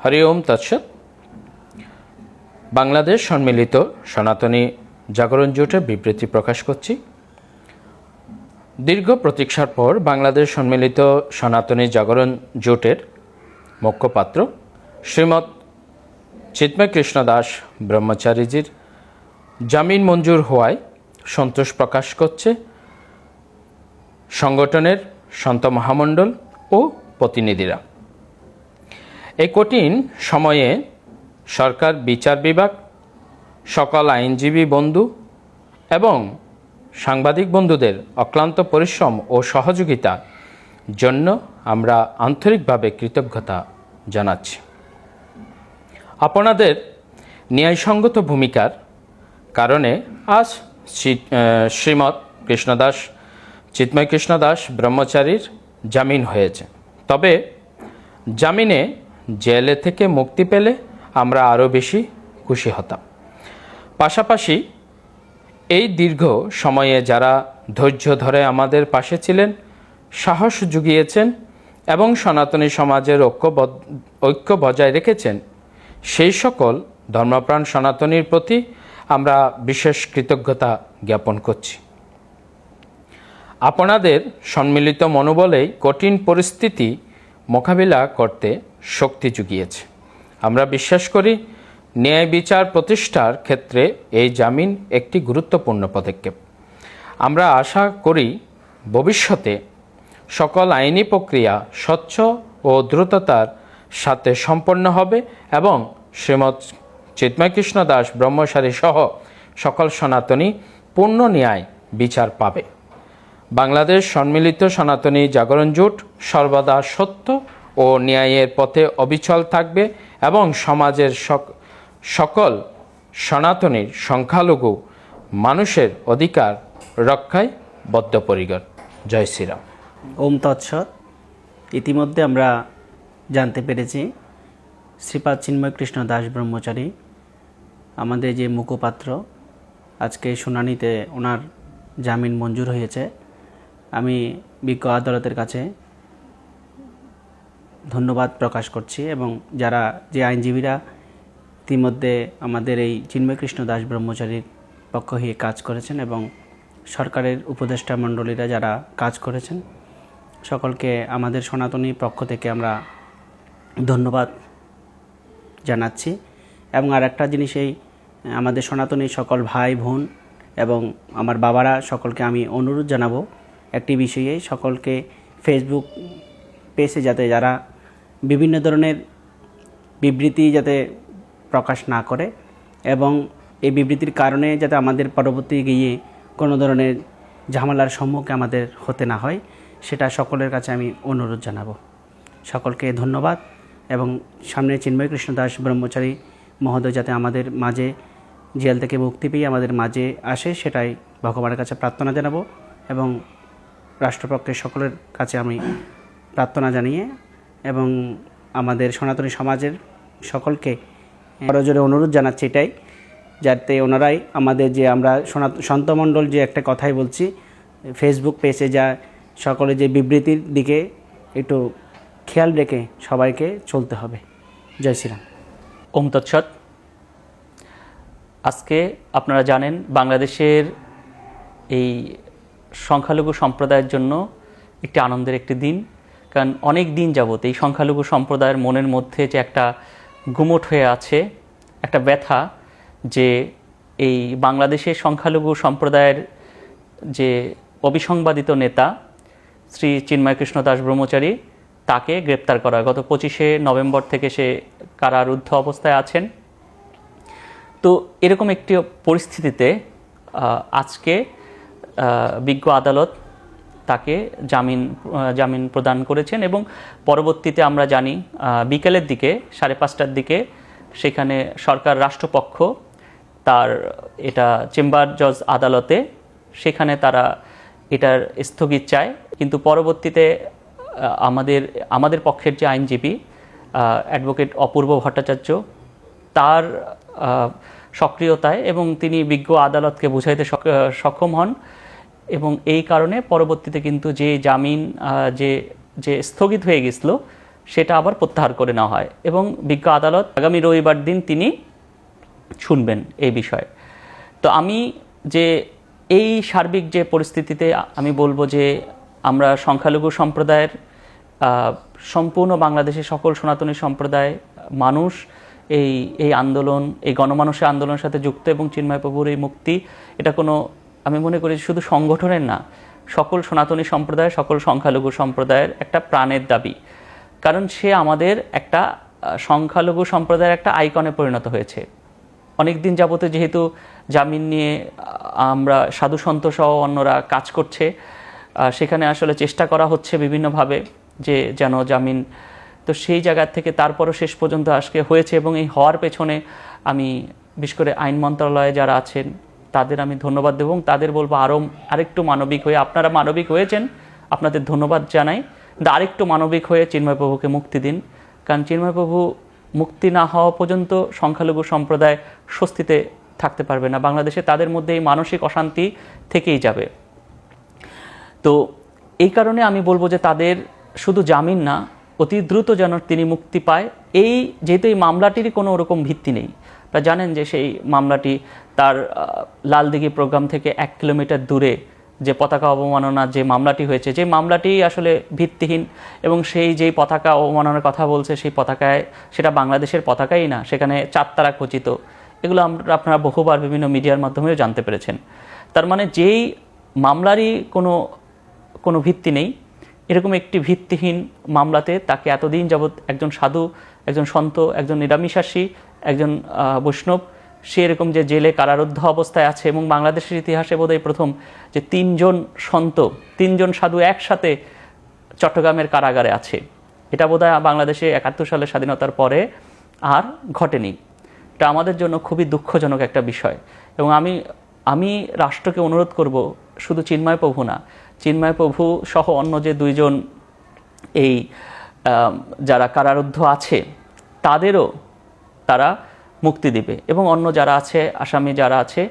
হরি ওম তৎসৎ। বাংলাদেশ সম্মিলিত সনাতনী জাগরণ জোটের বিবৃতি প্রকাশ করছি। দীর্ঘ প্রতীক্ষার পর বাংলাদেশ সম্মিলিত সনাতনী জাগরণ জোটের মুখপাত্র শ্রীমৎ চিন্ময় কৃষ্ণ দাস ব্রহ্মচারীজির জামিন মঞ্জুর হওয়ায় সন্তোষ প্রকাশ করছে সংগঠনের সন্ত মহামণ্ডল ও প্রতিনিধিরা। এই কঠিন সময়ে সরকার, বিচার বিভাগ, সকল আইনজীবী বন্ধু এবং সাংবাদিক বন্ধুদের অক্লান্ত পরিশ্রম ও সহযোগিতার জন্য আমরা আন্তরিকভাবে কৃতজ্ঞতা জানাচ্ছি। আপনাদের ন্যায়সঙ্গত ভূমিকার কারণে আজ শ্রীমৎ কৃষ্ণদাস চিন্ময় কৃষ্ণ দাস ব্রহ্মচারীর জামিন হয়েছে। তবে জামিনে জেলে থেকে মুক্তি পেলে আমরা আরও বেশি খুশি হতাম। পাশাপাশি এই দীর্ঘ সময়ে যারা ধৈর্য ধরে আমাদের পাশে ছিলেন, সাহস জুগিয়েছেন এবং সনাতনী সমাজের ঐক্য বজায় রেখেছেন, সেই সকল ধর্মপ্রাণ সনাতনীর প্রতি আমরা বিশেষ কৃতজ্ঞতা জ্ঞাপন করছি। আপনাদের সম্মিলিত মনোবলেই কঠিন পরিস্থিতি মোকাবিলা করতে শক্তি জুগিয়েছে। আমরা বিশ্বাস করি ন্যায় বিচার প্রতিষ্ঠার ক্ষেত্রে এই জামিন একটি গুরুত্বপূর্ণ পদক্ষেপ। আমরা আশা করি ভবিষ্যতে সকল আইনি প্রক্রিয়া স্বচ্ছ ও দ্রুততার সাথে সম্পন্ন হবে এবং শ্রীমৎ চিন্ময় কৃষ্ণ দাস ব্রহ্মচারী সহ সকল সনাতনী পূর্ণ ন্যায় বিচার পাবে। বাংলাদেশ সম্মিলিত সনাতনী জাগরণ জোট সর্বদা সত্য ও ন্যায়ের পথে অবিচল থাকবে এবং সমাজের সকল সনাতনীর সংখ্যালঘু মানুষের অধিকার রক্ষায় বদ্ধপরিকর। জয় শ্রীরাম। ওম তৎসৎ। ইতিমধ্যে আমরা জানতে পেরেছি শ্রীপাদ চিন্ময় কৃষ্ণ দাস ব্রহ্মচারী আমাদের যে মুখপাত্র, আজকে শুনানিতে ওনার জামিন মঞ্জুর হয়েছে। আমি বিজ্ঞ আদালতের কাছে ধন্যবাদ প্রকাশ করছি এবং যারা যে আইনজীবীরা ইতিমধ্যে আমাদের এই চিন্ময় কৃষ্ণ দাস ব্রহ্মচারীর পক্ষ হয়ে কাজ করেছেন এবং সরকারের উপদেষ্টা মণ্ডলীরা যারা কাজ করেছেন, সকলকে আমাদের সনাতনী পক্ষ থেকে আমরা ধন্যবাদ জানাচ্ছি। এবং আর একটা জিনিস, এই আমাদের সনাতনী সকল ভাই বোন এবং আমার বাবারা সকলকে আমি অনুরোধ জানাবো একটি বিষয়ে, সকলকে ফেসবুক পেজে যাতে যারা বিভিন্ন ধরনের বিবৃতি যাতে প্রকাশ না করে এবং এই বিবৃতির কারণে যাতে আমাদের পরবর্তী গিয়ে কোনো ধরনের ঝামেলার সম্মুখে আমাদের হতে না হয়, সেটা সকলের কাছে আমি অনুরোধ জানাবো। সকলকে ধন্যবাদ এবং সামনে চিন্ময় কৃষ্ণ দাস ব্রহ্মচারী মহোদয় যাতে আমাদের মাঝে জেল থেকে মুক্তি পেয়ে আমাদের মাঝে আসে, সেটাই ভগবানের কাছে প্রার্থনা জানাবো এবং রাষ্ট্রপক্ষের সকলের কাছে আমি প্রার্থনা জানিয়ে এবং আমাদের সনাতনী সমাজের সকলকে আরও জোরে অনুরোধ জানাচ্ছি এটাই, যাতে ওনারাই আমাদের যে আমরা সন্তমণ্ডল যে একটা কথাই বলছি, ফেসবুক পেজে যা সকলে যে বিবৃতির দিকে একটু খেয়াল রেখে সবাইকে চলতে হবে। জয় শ্রীরাম। ওম তৎসৎ। আজকে আপনারা জানেন বাংলাদেশের এই সংখ্যালঘু সম্প্রদায়ের জন্য একটি আনন্দের একটি দিন, কারণ অনেক দিন যাবত এই সংখ্যালঘু সম্প্রদায়ের মনের মধ্যে যে একটা গুমট হয়ে আছে, একটা ব্যথা, যে এই বাংলাদেশের সংখ্যালঘু সম্প্রদায়ের যে অবিসংবাদিত নেতা শ্রী চিন্ময় কৃষ্ণ দাস ব্রহ্মচারী, তাকে গ্রেপ্তার করা গত 25শে নভেম্বর থেকে সে কারারুদ্ধ অবস্থায় আছেন। তো এরকম একটি পরিস্থিতিতে আজকে বিজ্ঞ আদালত তাকে জামিন প্রদান করেছেন এবং পরবর্তীতে আমরা জানি বিকেলের দিকে 5:30টার দিকে সেখানে সরকার রাষ্ট্রপক্ষ তার এটা চেম্বার জজ আদালতে সেখানে তারা এটার স্থগিত চায়, কিন্তু পরবর্তীতে আমাদের পক্ষের যে আইনজীবী অ্যাডভোকেট অপূর্ব ভট্টাচার্য, তার সক্রিয়তায় এবং তিনি বিজ্ঞ আদালতকে বুঝাইতে সক্ষম হন এবং এই কারণে পরবর্তীতে কিন্তু যে জামিন যে স্থগিত হয়ে গেছিল সেটা আবার প্রত্যাহার করে নেওয়া হয় এবং বিজ্ঞ আদালত আগামী রবিবার দিন তিনি শুনবেন এই বিষয়ে। তো আমি যে এই সার্বিক যে পরিস্থিতিতে আমি বলবো যে আমরা সংখ্যালঘু সম্প্রদায়ের সম্পূর্ণ বাংলাদেশের সকল সনাতনী সম্প্রদায় মানুষ এই আন্দোলন, এই গণমানুষের আন্দোলনের সাথে যুক্ত এবং চিন্ময় প্রভুর এই মুক্তি, এটা কোনো, আমি মনে করি শুধু সংগঠনের না, সকল সনাতনী সম্প্রদায়, সকল সংখ্যালঘু সম্প্রদায়ের একটা প্রাণের দাবি। কারণ সে আমাদের একটা সংখ্যালঘু সম্প্রদায়ের একটা আইকনে পরিণত হয়েছে। অনেক দিন যাবতে যেহেতু জামিন নিয়ে আমরা সাধু সন্ত সহ অন্যরা কাজ করছে, সেখানে আসলে চেষ্টা করা হচ্ছে বিভিন্নভাবে যে যেন জামিন, তো সেই জায়গা থেকে তারপরও শেষ পর্যন্ত আজকে হয়েছে। এবং এই হওয়ার পেছনে আমি বিশেষ করে আইন মন্ত্রণালয়ে যারা আছেন তাদের আমি ধন্যবাদ দেব এবং তাদের বলবো আরেকটু মানবিক হয়ে, আপনারা মানবিক হয়েছেন, আপনাদের ধন্যবাদ জানাই, কিন্তু আরেকটু মানবিক হয়ে চিন্ময় প্রভুকে মুক্তি দিন। কারণ চিন্ময় প্রভু মুক্তি না হওয়া পর্যন্ত সংখ্যালঘু সম্প্রদায় স্বস্তিতে থাকতে পারবে না। বাংলাদেশে তাদের মধ্যে এই মানসিক অশান্তি থেকেই যাবে। তো এই কারণে আমি বলবো যে তাদের শুধু জামিন না, অতি দ্রুত যেন তিনি মুক্তি পায়। যেহেতু এই মামলাটিরই কোনো ওরকম ভিত্তি নেই, আপনারা জানেন যে সেই মামলাটি তার লালদিঘি প্রোগ্রাম থেকে 1 কিলোমিটার দূরে যে পতাকা অবমাননার যে মামলাটি হয়েছে, যে মামলাটি আসলে ভিত্তিহীন এবং যেই পতাকা অবমাননার কথা বলছে সেই পতাকায়, সেটা বাংলাদেশের পতাকাই না, সেখানে 4 তারা খচিত। এগুলো আপনারা বহুবার বিভিন্ন মিডিয়ার মাধ্যমেও জানতে পেরেছেন। তার মানে যেই মামলারই কোনো ভিত্তি নেই, এরকম একটি ভিত্তিহীন মামলাতে তাকে এতদিন যাবৎ একজন সাধু, একজন সন্ত, একজন নিরামিষাসী, একজন বৈষ্ণব, সে এরকম যে জেলে কারারুদ্ধ অবস্থায় আছে। এবং বাংলাদেশের ইতিহাসে বোধহয় প্রথম যে 3 জন সন্ত, 3 জন সাধু একসাথে চট্টগ্রামের কারাগারে আছে, এটা বোধহয় বাংলাদেশে 71 সালের স্বাধীনতার পরে আর ঘটেনি। এটা আমাদের জন্য খুবই দুঃখজনক একটা বিষয়। এবং আমি রাষ্ট্রকে অনুরোধ করব, শুধু চিন্ময় প্রভু না, চিন্ময় প্রভু সহ অন্য যে 2 জন এই যারা কারারুদ্ধ আছে তাদেরও তারা মুক্তি দিবে এবং অন্য যারা আছে, আসামি যারা আছে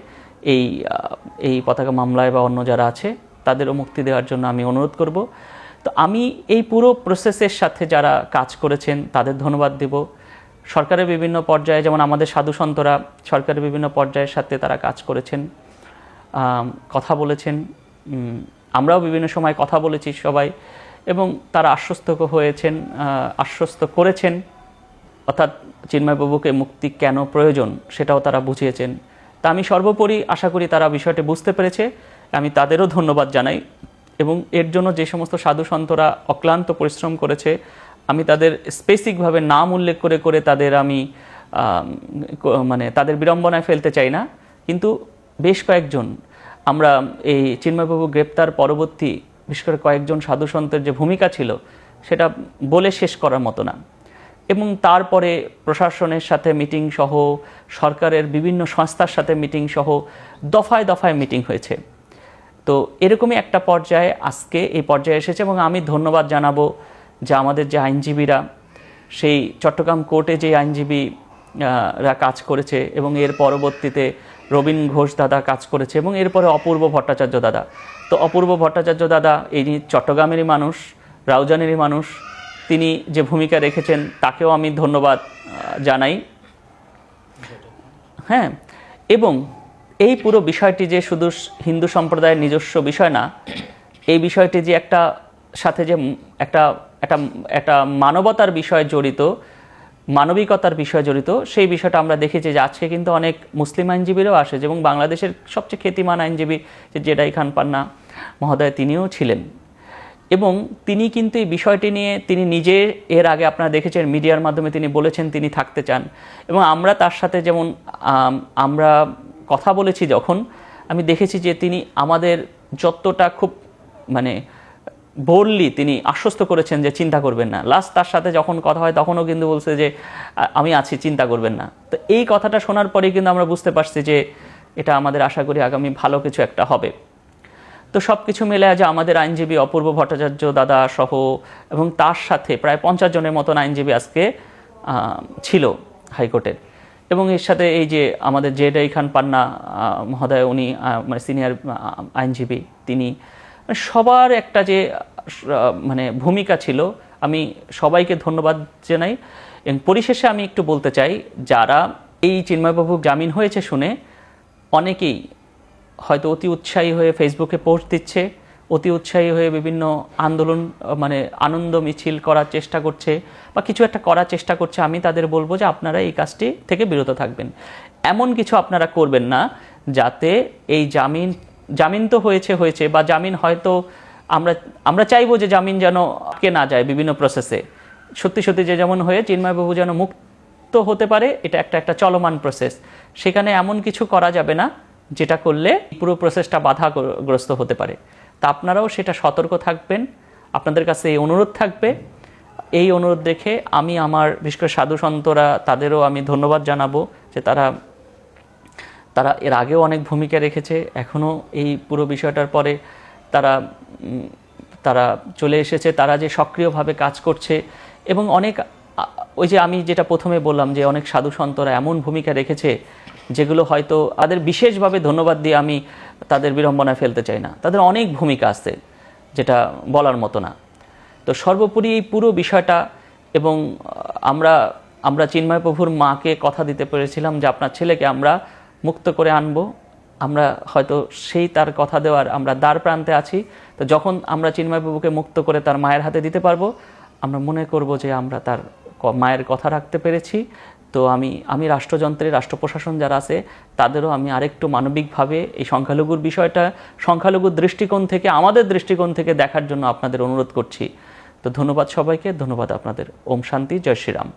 এই পতাকা মামলায় বা অন্য যারা আছে তাদেরও মুক্তি দেওয়ার জন্য আমি অনুরোধ করব। তো আমি এই পুরো প্রসেসের সাথে যারা কাজ করেছেন তাদের ধন্যবাদ দেব। সরকারের বিভিন্ন পর্যায়ে, যেমন আমাদের সাধু সন্তরা সরকারের বিভিন্ন পর্যায়ের সাথে তারা কাজ করেছেন, কথা বলেছেন, আমরাও বিভিন্ন সময় কথা বলেছি সবাই, এবং তারা আশ্বস্ত করেছেন, অর্থাৎ চিন্ময় প্রভুকে মুক্তি কেন প্রয়োজন সেটাও তারা বুঝিয়েছেন। তা আমি সর্বোপরি আশা করি তারা বিষয়টি বুঝতে পেরেছে, আমি তাদেরও ধন্যবাদ জানাই। এবং এর জন্য যে সমস্ত সাধু সন্তরা অক্লান্ত পরিশ্রম করেছে, আমি তাদের স্পেসিফিকভাবে নাম উল্লেখ করে তাদের আমি তাদের বিড়ম্বনায় ফেলতে চাই না, কিন্তু বেশ কয়েকজন, আমরা এই চিন্ময়বাবু গ্রেপ্তার পরবর্তী বিশেষ করে কয়েকজন সাধু সন্তের যে ভূমিকা ছিল সেটা বলে শেষ করার মতো না। এবং তারপরে প্রশাসনের সাথে মিটিং সহ, সরকারের বিভিন্ন সংস্থার সাথে মিটিং সহ দফায় দফায় মিটিং হয়েছে। তো এরকমই একটা পর্যায়ে আজকে এই পর্যায়ে এসেছে। এবং আমি ধন্যবাদ জানাবো যে আমাদের যে আইনজীবীরা, সেই চট্টগ্রাম কোর্টে যে আইনজীবীরা কাজ করেছে এবং এর পরবর্তীতে রবীন ঘোষ দাদা কাজ করেছে এবং এরপরে অপূর্ব ভট্টাচার্য দাদা। তো অপূর্ব ভট্টাচার্য দাদা এই চট্টগ্রামেরই মানুষ, রাউজানেরই মানুষ, তিনি যে ভূমিকা রেখেছেন তাকেও আমি ধন্যবাদ জানাই। হ্যাঁ, এবং এই পুরো বিষয়টি যে শুধু হিন্দু সম্প্রদায়ের নিজস্ব বিষয় না, এই বিষয়টি যে সাথে যে একটা মানবতার বিষয় জড়িত, মানবিকতার বিষয় জড়িত, সেই বিষয়টা আমরা দেখেছি যে আজকে কিন্তু অনেক মুসলিম আইনজীবীরাও আসে এবং বাংলাদেশের সবচেয়ে খ্যাতিমান আইনজীবী যে জেডাই খান পান্না মহোদয়, তিনিও ছিলেন। এবং তিনি কিন্তু এই বিষয়টি নিয়ে তিনি নিজে এর আগে আপনারা দেখেছেন মিডিয়ার মাধ্যমে তিনি বলেছেন তিনি থাকতে চান। এবং আমরা তার সাথে যেমন আমরা কথা বলেছি, যখন আমি দেখেছি যে তিনি আমাদের যতটা খুব বোল্ডলি তিনি আশ্বস্ত করেছেন যে চিন্তা করবেন না। লাস্ট তার সাথে যখন কথা হয় তখনও কিন্তু বলছে যে আমি আছি, চিন্তা করবেন না। তো এই কথাটা শোনার পরেই কিন্তু আমরা বুঝতে পারছি যে এটা আমাদের আশা করি আগামী ভালো কিছু একটা হবে। তো সব কিছু মিলে যে আমাদের আইনজীবী অপূর্ব ভট্টাচার্য দাদা সহ এবং তার সাথে প্রায় 50 জনের মতন আইনজীবী আজকে ছিল হাইকোর্টের। এবং এর সাথে এই যে আমাদের জেডাই খান পান্না মহোদয়, উনি সিনিয়র আইনজীবী, তিনি সবার একটা যে ভূমিকা ছিল, আমি সবাইকে ধন্যবাদ জানাই। এবং পরিশেষে আমি একটু বলতে চাই, যারা এই চিন্ময়বাবু জামিন হয়েছে শুনে অনেকেই হয়তো অতি উৎসাহী হয়ে ফেসবুকে পোস্ট দিচ্ছে, অতি উৎসাহী হয়ে বিভিন্ন আন্দোলন মানে আনন্দ মিছিল করার চেষ্টা করছে বা কিছু একটা করার চেষ্টা করছে, আমি তাদের বলবো যে আপনারা এই কাজটি থেকে বিরত থাকবেন। এমন কিছু আপনারা করবেন না যাতে এই জামিন তো হয়েছে বা জামিন হয়তো আমরা চাইবো যে জামিন যেন আটকে না যায় বিভিন্ন প্রসেসে, সত্যি যে যেমন হয়ে চিন্ময়বাবু যেন মুক্ত হতে পারে, এটা একটা চলমান প্রসেস। সেখানে এমন কিছু করা যাবে না যেটা করলে পুরো প্রসেসটা বাধাগ্রস্ত হতে পারে। তা আপনারাও সেটা সতর্ক থাকবেন। আপনাদের কাছে এই অনুরোধ থাকবে। এই অনুরোধ দেখে আমি আমার বিশেষ করে সাধু সন্তরা তাদেরও আমি ধন্যবাদ জানাবো যে তারা এর আগেও অনেক ভূমিকা রেখেছে, এখনও এই পুরো বিষয়টার পরে তারা চলে এসেছে, তারা যে সক্রিয়ভাবে কাজ করছে এবং অনেক ওই যে আমি যেটা প্রথমে বললাম যে অনেক সাধু সন্তরা এমন ভূমিকা রেখেছে যেগুলো হয়তো তাদের বিশেষভাবে ধন্যবাদ দিয়ে আমি তাদের বিড়ম্বনায় ফেলতে চাই না। তাদের অনেক ভূমিকা আছে যেটা বলার মতো না। তো সর্বোপরি এই পুরো বিষয়টা এবং আমরা চিন্ময়প্রভুর মাকে কথা দিতে পেরেছিলাম যে আপনার ছেলেকে আমরা মুক্ত করে আনবো। আমরা হয়তো সেই তার কথা দেওয়ার আমরা দ্বার প্রান্তে আছি। তো যখন আমরা চিন্ময়প্রভুকে মুক্ত করে তার মায়ের হাতে দিতে পারবো, আমরা মনে করব যে আমরা তার মায়ের কথা রাখতে পেরেছি। তো আমি রাষ্ট্রযন্ত্রে রাষ্ট্র প্রশাসন যারা আছে তাদেরও আমি আরেকটু মানবিকভাবে এই সংখ্যালঘুর বিষয়টা সংখ্যালঘুর দৃষ্টিকোণ থেকে আমাদের দৃষ্টিকোণ থেকে দেখার জন্য আপনাদের অনুরোধ করছি। তো ধন্যবাদ সবাইকে, ধন্যবাদ আপনাদের। ওম শান্তি, জয় শ্রীরাম।